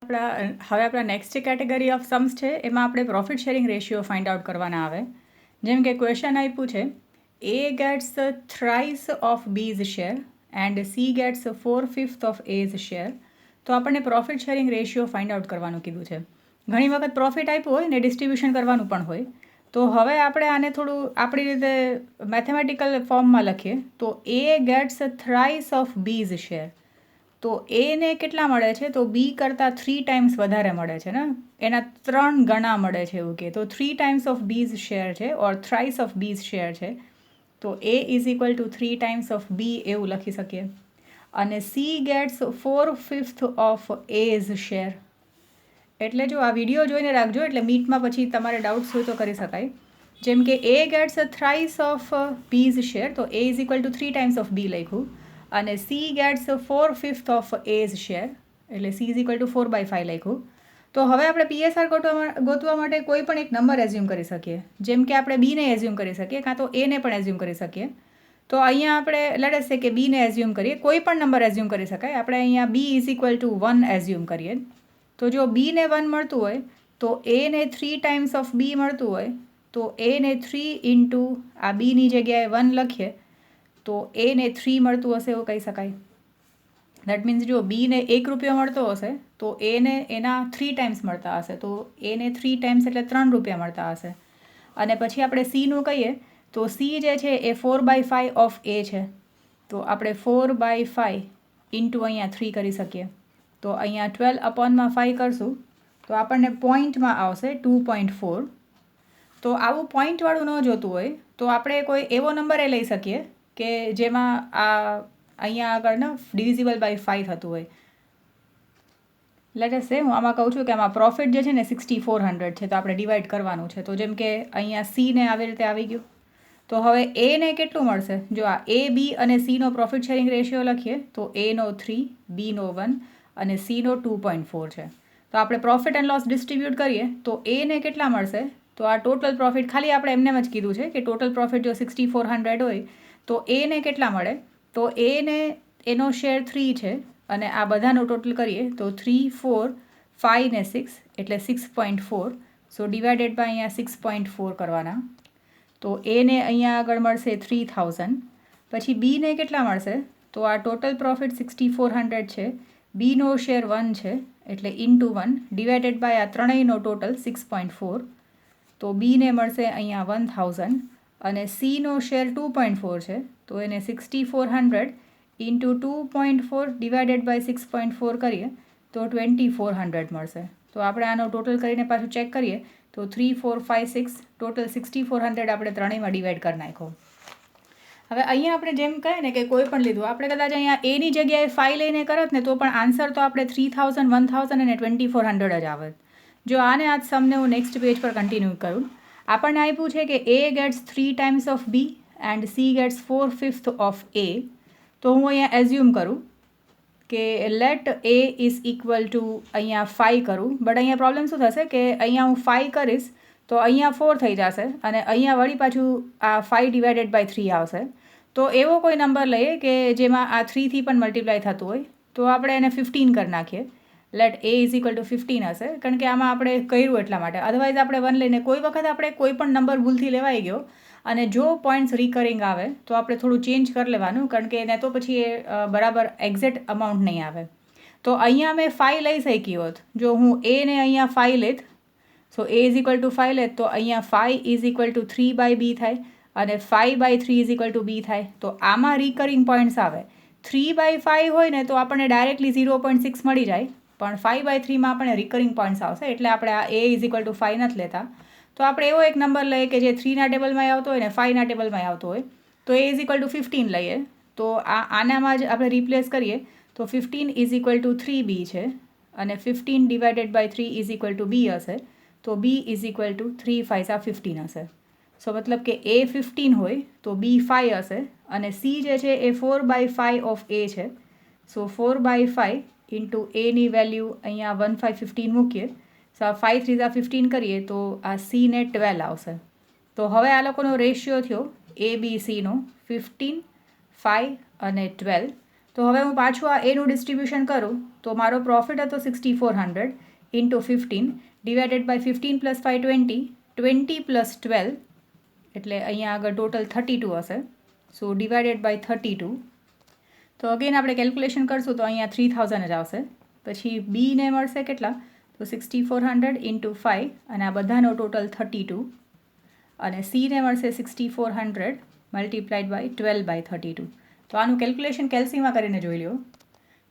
હવે આપણા next category of sums છે એમાં આપણે profit sharing ratio find out કરવાના આવે. જેમ કે ક્વેશ્ચન આપ્યું છે A gets thrice of B's share and C gets 4/5 of A's share. તો આપણને profit sharing ratio find out કરવાનું કીધું છે. ઘણી વખત પ્રોફિટ આપ્યું હોય ને ડિસ્ટ્રીબ્યુશન કરવાનું પણ હોય. તો હવે આપણે આને થોડું આપણી રીતે મેથેમેટિકલ ફોર્મમાં લખીએ તો A gets thrice of B's share. તો એને કેટલા મળે છે તો બી કરતાં 3 ટાઈમ્સ વધારે મળે છે ને, એના 3 ગણા મળે છે એવું કે. તો 3 ટાઈમ્સ ઓફ બીઝ શેર છે or thrice of B's share છે. તો A is equal to 3 times of B એવું લખી શકીએ. અને C gets 4/5 of A's share. એટલે જો આ વિડીયો જોઈને રાખજો, એટલે મીટમાં પછી તમારે ડાઉટ્સ હોય તો કરી શકાય. જેમ કે A gets thrice of B's share, તો A is equal to 3 times of B લખ્યું. અને C gets 4/5 of A's share, એટલે સી ઇઝ ઇક્વલ ટુ 4/5 લખ્યું. તો હવે આપણે પીએસઆર ગોતવા માટે કોઈ પણ એક નંબર એઝ્યુમ કરી શકીએ. જેમ કે આપણે બીને એઝ્યુમ કરી શકીએ, કાં તો એને પણ એઝ્યુમ કરી શકીએ. તો અહીંયા આપણે લેટ્સ સે કે બીને એઝ્યુમ કરીએ, કોઈ પણ નંબર એઝ્યુમ કરી શકાય. આપણે અહીંયા B is equal to 1 assume કરીએ. તો જો બીને 1 મળતું હોય તો એને 3 ટાઈમ્સ ઓફ બી મળતું હોય, તો એને 3 ઇન્ટુ આ બીની જગ્યાએ 1 લખીએ તો એને 3 મળતું હશે એવું કહી શકાય. દેટ મીન્સ જો બીને 1 રૂપિયો મળતો હશે તો એને એના 3 ટાઈમ્સ મળતા હશે, તો એને 3 ટાઈમ્સ એટલે 3 રૂપિયા મળતા હશે. અને પછી આપણે સીનું કહીએ તો સી જે છે એ 4/5 ઓફ એ છે. તો આપણે 4/5 ઇન્ટુ અહીંયા 3 કરી શકીએ. તો અહીંયા 12/5 કરશું તો આપણને પોઈન્ટમાં આવશે 2.4. તો આવું પોઈન્ટવાળું ન જોતું હોય તો આપણે કોઈ એવો નંબર લઈ શકીએ કે જેમાં અહીંયા આગળ ડિવિઝિબલ બાય 5 થતું હોય. લેટ્સ સે હું આમાં કહું છું કે આમાં પ્રોફિટ જે છે ને 6400 છે, તો આપણે ડિવાઈડ કરવાનું છે. તો જેમ કે અહીંયા સીને આવી રીતે આવી ગયું. તો હવે એને કેટલું મળશે? જો આ એ બી અને સીનો પ્રોફિટ શેરિંગ રેશિયો લખીએ તો એનો 3, બીનો 1 અને સીનો 2.4 છે. તો આપણે પ્રોફિટ એન્ડ લોસ ડિસ્ટ્રીબ્યુટ કરીએ તો એને કેટલા મળશે? તો આ ટોટલ પ્રોફિટ ખાલી આપણે એમને જ કીધું છે કે ટોટલ પ્રોફિટ જો 6400 હોય તો એને કેટલા મળે? તો એને એનો શેર 3 છે અને આ બધાનો ટોટલ કરીએ તો 3, 4, 5 ને 6 એટલે 6.4. સો ડિવાઇડેડ બાય અહીંયા 6.4 કરવાના. તો એને અહીંયા આગળ મળશે 3000. પછી બીને કેટલા મળશે? તો આ ટોટલ પ્રોફિટ 6400 છે, બીનો શેર 1 છે એટલે ઇન્ટુ 1 ડિવાઇડેડ બાય આ ત્રણેયનો ટોટલ 6.4. તો બીને મળશે અહીંયા 1000 અને સીનો શેર 2.4 છે, તો એને 6400 ઇન્ટુ 2.4 ડિવાઇડેડ બાય 6.4 કરીએ તો 2400 મળશે. તો આપણે આનો ટોટલ કરીને પાછું ચેક કરીએ તો 3, 4, 5, 6 ટોટલ 6400 આપણે ત્રણેયમાં ડિવાઈડ કરી નાખો. હવે અહીંયા આપણે જેમ કહે ને કે કોઈ પણ લીધું, આપણે કદાચ અહીંયા એની જગ્યાએ 5 લઈને કરત ને તો પણ આન્સર તો આપણે 3000, 1000 અને 2400 જ આવે. જો આને આજ સમને હું નેક્સ્ટ પેજ પર કન્ટિન્યુ કરું. આપણને આપ્યું છે કે A gets 3 times of B and C gets 4/5 of A. તો હું અહીંયા એઝ્યુમ કરું કે let A is equal to અહીંયા 5 કરું. બટ અહીંયા પ્રોબ્લેમ શું થશે કે અહીંયા હું 5 કરીશ તો અહીંયા 4 થઈ જશે અને અહીંયા વળી પાછું આ 5 ડિવાઇડેડ બાય 3 આવશે. તો એવો કોઈ નંબર લઈએ કે જેમાં આ 3થી પણ મલ્ટીપ્લાય થતું હોય, તો આપણે એને 15 કરી નાખીએ. Let A is equal to 15 હશે, કારણ કે આમાં આપણે કર્યું એટલા માટે. અધરવાઇઝ આપણે 1 લઈને કોઈ વખત આપણે કોઈ પણ નંબર ભૂલથી લેવાઈ ગયો અને જો પોઈન્ટ્સ રિકરિંગ આવે તો આપણે થોડું ચેન્જ કરી લેવાનું, કારણ કે એને તો પછી એ બરાબર એક્ઝેક્ટ અમાઉન્ટ નહીં આવે. તો અહીંયા મેં 5 લઈ શકી હોત. જો હું એને અહીંયા 5 લેત, સો એ ઇઝ ઇક્વલ ટુ 5 લેત, તો અહીંયા 5 ઇઝ ઇક્વલ ટુ 3/b થાય અને 5/3 ઇઝ ઇક્વલ ટુ b થાય. તો આમાં રિકરિંગ પોઈન્ટ્સ આવે. 3/5 હોય ને તો આપણને ડાયરેક્ટલી 0.6 મળી જાય, પણ 5/3માં આપણને રિકરિંગ પોઈન્ટ્સ આવશે એટલે આપણે આ એ ઇઝ ઇક્વલ ટુ 5 નથી લેતા. તો આપણે એવો એક નંબર લઈએ કે જે 3ના ટેબલમાં આવતો હોય ને 5ના ટેબલમાં આવતો હોય. તો એ ઇઝ ઇક્વલ ટુ 15 લઈએ. તો આનામાં જ આપણે રિપ્લેસ કરીએ તો 15 ઇઝ ઇક્વલ ટુ 3b છે અને 15 divided by 3 is equal to b હશે. તો b ઇઝ ઇક્વલ ટુ 3 5 15 હશે. સો મતલબ કે એ 15 હોય તો b 5 હશે અને c જે છે એ 4/5 ઓફ એ છે. સો 4/5 ઇન્ટુ એની વેલ્યુ અહીંયા 1515 મૂકીએ. સો આ 5 3 15 કરીએ તો આ સીને 12 આવશે. તો હવે આ લોકોનો રેશિયો થયો એ બી સીનો 15, 5 અને 12. તો હવે હું પાછું આ એનું ડિસ્ટ્રીબ્યુશન કરું તો મારો પ્રોફિટ હતો 6400 into 15 divided by 15 plus 5 20 plus 12 એટલે અહીંયા આગળ ટોટલ 32 હશે. So divided by 32. તો અગેન આપણે કેલ્ક્યુલેશન કરશું તો અહીંયા 3000 જ આવશે. પછી બીને મળશે કેટલા? તો 6400 ઇન્ટુ 5 અને આ બધાનો ટોટલ 32 અને સીને મળશે 6400 મલ્ટીપ્લાઇડ બાય 12 બાય 32. તો આનું કેલ્ક્યુલેશન કેલ્સીમાં કરીને જોઈ લો.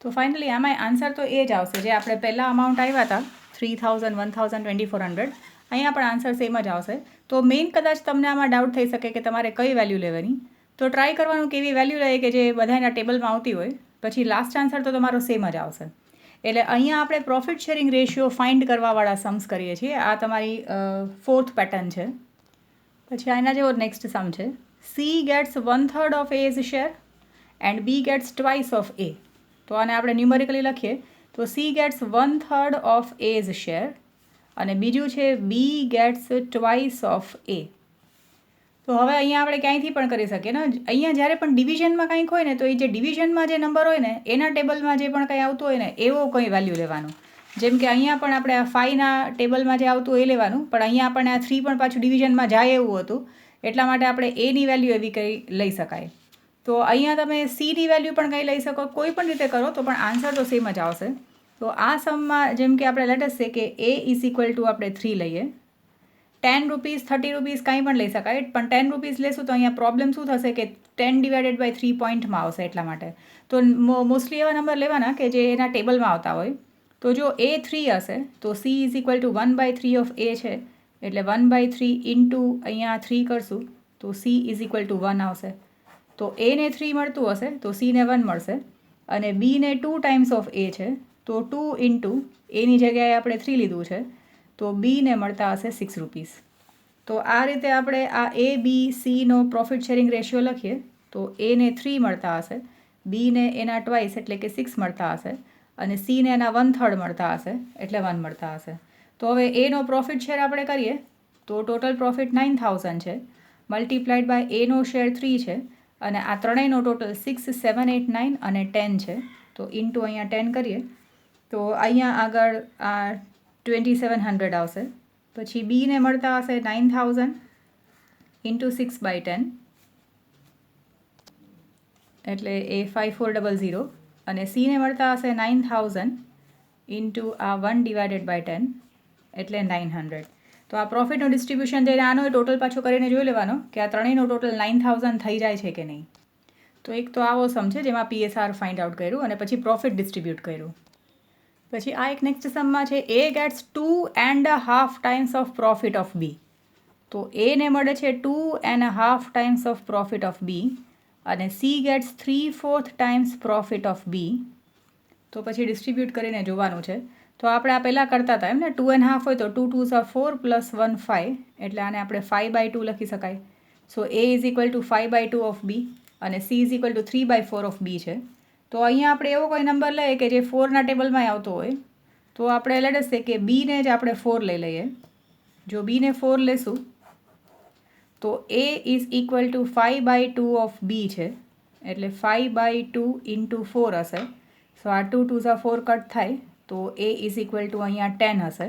તો ફાઇનલી આમાં આન્સર તો એ જ આવશે જે આપણે પહેલાં અમાઉન્ટ આવ્યા હતા 3000 1000 2400 અહીંયા પણ આન્સર સેમ જ આવશે. તો મેઇન કદાચ તમને આમાં ડાઉટ થઈ શકે કે તમારે કઈ વેલ્યુ લેવાની. તો ટ્રાય કરવાનું કેવી વેલ્યુ લે કે જે બધાના ટેબલમાં આવતી હોય. પછી લાસ્ટ આન્સર તો તમારો સેમ જ આવશે. એટલે અહીંયા આપણે પ્રોફિટ શેરિંગ રેશિયો ફાઇન્ડ કરવાવાળા સમ્સ કરીએ છીએ. આ તમારી 4th પેટર્ન છે. પછી આના જેવો નેક્સ્ટ સમ છે. C gets 1/3 of A's share and B gets twice of A. તો આને આપણે ન્યુમેરિકલી લખીએ તો C gets 1/3 of A's share અને બીજું છે B gets twice of A. તો હવે અહીંયા આપણે ક્યાંયથી પણ કરી શકીએ ને. અહીંયા જ્યારે પણ ડિવિઝનમાં કંઈક હોય ને તો એ જે ડિવિઝનમાં જે નંબર હોય ને એના ટેબલમાં જે પણ કંઈ આવતું હોય ને એવો કંઈ વેલ્યુ લેવાનું. જેમ કે અહીંયા પણ આપણે આ 5ના ટેબલમાં જે આવતું એ લેવાનું, પણ અહીંયા આપણને આ 3 પણ પાછું ડિવિઝનમાં જાય એવું હતું એટલા માટે આપણે એની વેલ્યુ એવી કંઈ લઈ શકાય. તો અહીંયા તમે સીની વેલ્યુ પણ કંઈ લઈ શકો, કોઈ પણ રીતે કરો તો પણ આન્સર તો સેમ જ આવશે. તો આ સમમાં જેમ કે આપણે લેટેસ્ટ છે કે એ ઇઝ ઇક્વલ ટુ આપણે 3 લઈએ. 10 રૂપીસ 30 રૂપીસ કાંઈ પણ લઈ શકાય, પણ 10 રૂપીસ લેશું તો અહીંયા પ્રોબ્લેમ શું થશે કે 10 ડિવાઇડેડ બાય 3 પોઈન્ટમાં આવશે એટલા માટે. તો મોસ્ટલી એવા નંબર લેવાના કે જે એના ટેબલમાં આવતા હોય. તો જો એ 3 હશે તો C is equal to 1/3 of A છે એટલે 1/3 ઇન્ટુ અહીંયા 3 કરશું તો સી ઇઝ ઇક્વલ ટુ 1 આવશે. તો એને 3 મળતું હશે તો સીને 1 મળશે અને બીને 2 ટાઈમ્સ ઓફ એ છે તો 2 ઇન્ટુ એની જગ્યાએ આપણે 3 લીધું છે તો બીને મળતા હશે 6 રૂપીસ. તો આ રીતે આપણે આ એ બી સીનો પ્રોફિટ શેરિંગ રેશિયો લખીએ તો એને 3 મળતા હશે, બીને એના ટ્વાઇસ એટલે કે 6 મળતા હશે અને સીને એના 1/3 મળતા હશે એટલે 1 મળતા હશે. તો હવે એનો પ્રોફિટ શેર આપણે કરીએ તો ટોટલ પ્રોફિટ 9000 છે મલ્ટીપ્લાઇડ બાય એનો શેર 3 છે અને આ ત્રણેયનો ટોટલ 6 7 8 9 અને 10 છે. તો ઇન્ટુ અહીંયા 10 કરીએ તો અહીંયા આગળ આ 2700 આવશે. પછી બીને મળતા હશે 9000 ઇન્ટુ 6/10 એટલે એ 5400 અને સીને મળતા હશે 9000 ઇન્ટુ આ 1 ડિવાઇડેડ બાય 10 એટલે 900. તો આ પ્રોફિટનું ડિસ્ટ્રીબ્યુશન જઈને આનો ટોટલ પાછો કરીને જોઈ લેવાનો કે આ ત્રણેયનો ટોટલ 9000 થઈ જાય છે કે નહીં. તો એક તો આવો સમ છે જેમાં PSR ફાઇન્ડ આઉટ કર્યું અને પછી પ્રોફિટ ડિસ્ટ્રીબ્યુટ કર્યું. પછી આ એક નેક્સ્ટ સમમાં છે A gets 2.5 times of profit of B. તો એને મળે છે 2.5 times of profit of B અને C gets 3/4 times profit of B. તો પછી ડિસ્ટ્રીબ્યુટ કરીને જોવાનું છે. તો આપણે આ પહેલાં કરતા હતા એમ ને 2.5 હોય તો 2 2s are 4 + 1 5 એટલે આને આપણે 5/2 લખી શકાય. So A is equal to 5/2 of B અને C is equal to 3/4 of B છે. તો અહીંયા આપણે એવો કોઈ નંબર લઈએ કે જે 4ના ટેબલમાં આવતો હોય તો આપણે લેટેસ્ટ છે કે બીને જ આપણે 4 લઈ લઈએ. જો બીને 4 લેશું તો A is equal to 5/2 of B છે એટલે 5/2 ઇન્ટુ 4 હશે. સો આ 2 2s are 4 કટ થાય તો એ ઇઝ ઇક્વલ ટુ અહીંયા 10 હશે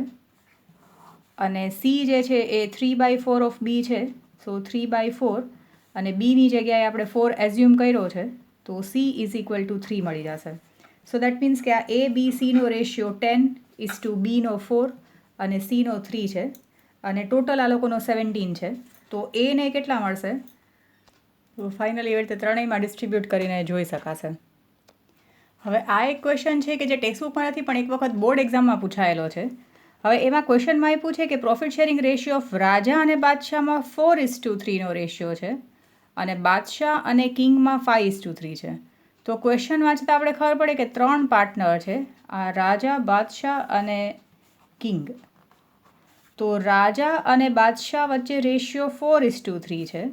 અને સી જે છે એ 3/4 ઓફ બી છે. સો 3/4 અને બીની જગ્યાએ આપણે 4 એઝ્યુમ કર્યો છે તો સી ઇઝ ઇક્વલ ટુ 3 મળી જશે. સો દેટ મીન્સ કે આ એ બી સીનો રેશિયો 10 બીનો 4 અને સીનો 3 છે અને ટોટલ આ લોકોનો 17 છે. તો એને કેટલા મળશે? તો ફાઇનલી એવી રીતે ત્રણેયમાં ડિસ્ટ્રીબ્યુટ કરીને જોઈ શકાશે. હવે આ એક ક્વેશ્ચન છે કે જે ટેક્સ્ટબુકમાં નથી પણ એક વખત બોર્ડ એક્ઝામમાં પૂછાયેલો છે. હવે એમાં ક્વેશ્ચનમાં આપ્યું છે કે પ્રોફિટ શેરિંગ રેશિયો ઓફ રાજા અને બાદશાહમાં 4:3નો રેશિયો છે અને બાદશાહ અને કિંગમાં 5:3 છે. તો ક્વેશ્ચન વાંચતા આપણે ખબર પડે કે 3 પાર્ટનર છે, આ રાજા, બાદશાહ અને કિંગ. તો રાજા અને બાદશાહ વચ્ચે રેશિયો 4:3 છે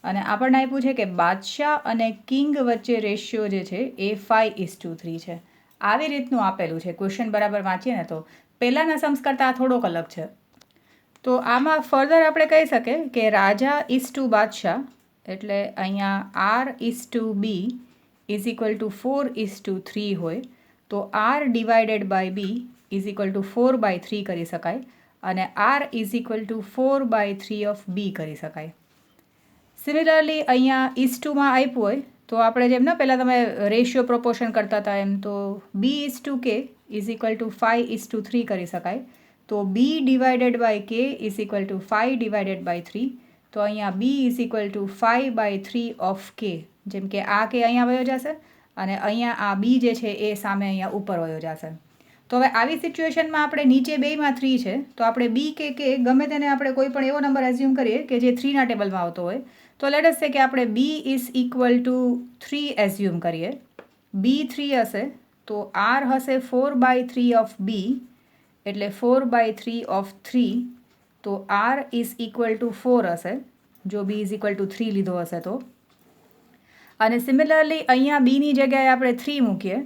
અને આપણને આપ્યું છે કે બાદશાહ અને કિંગ વચ્ચે રેશિયો જે છે એ 5:3 છે. આવી રીતનું આપેલું છે. ક્વેશ્ચન બરાબર વાંચીએ ને તો પહેલાંના સમ્સ કરતાં આ થોડોક અલગ છે. તો આમાં ફર્ધર આપણે કહી શકીએ કે રાજા ઇઝ ટુ બાદશાહ એટલે અહીંયા R is to B is equal to 4:3 હોય તો R divided by B is equal to 4/3 કરી શકાય અને R is equal to 4/3 of B કરી શકાય. સિમિલરલી અહીંયા ઇઝ-2માં આપ્યું હોય તો આપણે જેમ ને પહેલાં તમે રેશિયો પ્રોપોર્શન કરતા હતા એમ તો B is to K is equal to 5:3 કરી શકાય. તો B divided by K is equal to 5/3. તો અહીંયા B is equal to 5/3 of K. જેમ કે આ કે અહીંયા વયો જશે અને અહીંયા આ બી જે છે એ સામે અહીંયા ઉપર વયો જશે. તો હવે આવી સિચ્યુએશનમાં આપણે નીચે બેયમાં 3 છે તો આપણે બી કે ગમે તેને આપણે કોઈ પણ એવો નંબર એઝ્યુમ કરીએ કે જે 3ના ટેબલમાં આવતો હોય. તો લેટ અસ સે કે આપણે B is equal to 3 assume કરીએ. બી 3 હશે તો આર હશે 4/3 ઓફ બી એટલે 4/3 ઓફ 3. તો આર ઇઝ ઇક્વલ ટુ 4 હશે જો બી ઇઝ ઇક્વલ ટુ 3 લીધો હશે તો. અને સિમિલરલી અહીંયા બીની જગ્યાએ આપણે 3 મૂકીએ.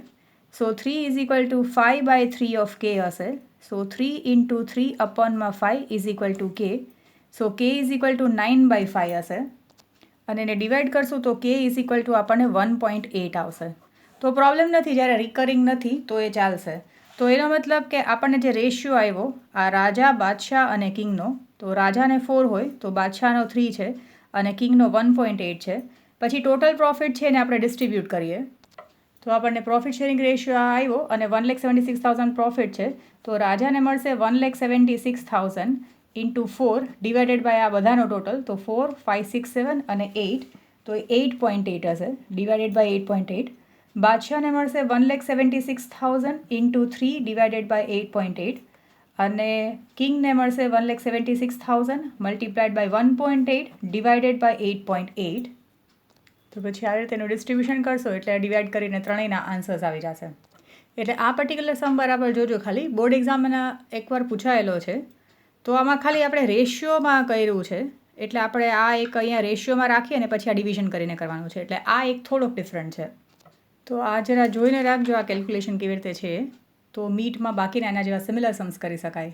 સો 3 ઇઝ ઇક્વલ ટુ 5/3 ઓફ કે હશે. સો 3 ઇન્ટુ 3 અપોનમાં 5 ઇઝ ઇક્વલ ટુ કે. સો કે ઇઝ ઇક્વલ ટુ 9/5 હશે. અને એને ડિવાઈડ કરશું તો કે ઇઝ ઇક્વલ ટુ આપણને 1.8 આવશે. તો પ્રોબ્લેમ નથી, જ્યારે રિકરિંગ નથી તો એ ચાલશે. તો એનો મતલબ કે આપણને જે રેશિયો આવ્યો આ રાજા, બાદશાહ અને કિંગનો, તો રાજાને 4 હોય તો બાદશાહનો 3 છે અને કિંગનો 1.8 છે. પછી ટોટલ પ્રોફિટ છે એને આપણે ડિસ્ટ્રીબ્યુટ કરીએ તો આપણને પ્રોફિટ શેરિંગ રેશિયો આવ્યો અને 1,76,000 પ્રોફિટ છે. તો રાજાને મળશે 1,76,000 ઇન્ટુ 4 ડિવાઇડેડ બાય આ બધાનો ટોટલ. તો 4, 5, 6, 7 અને 8 તો 8.8 હશે ડિવાઇડેડ બાય 8.8. બાદશાહને મળશે 1,76,000 ઇન્ટુ 3 ડિવાઇડેડ બાય 8.8 અને કિંગને મળશે 1,76,000 મલ્ટીપ્લાઇડ બાય 1.8 ડિવાઇડેડ બાય 8.8. તો પછી આ રીતે એનું ડિસ્ટ્રીબ્યુશન કરશો એટલે ડિવાઈડ કરીને ત્રણેયના આન્સર્સ આવી જશે. એટલે આ પર્ટિક્યુલર સમ બરાબર જોજો. ખાલી બોર્ડ એક્ઝામના એકવાર પૂછાયેલો છે તો આમાં ખાલી આપણે રેશિયોમાં કર્યું છે એટલે આપણે આ એક અહીંયા રેશિયોમાં રાખી અને પછી આ ડિવિઝન કરીને કરવાનું છે. એટલે આ એક થોડોક ડિફરન્ટ છે. તો આ જરા જોઈને રાખજો આ કેલ્ક્યુલેશન કેવી રીતે છે. તો મીટમાં બાકીના એના જેવા સિમિલર सम्स કરી શકાય.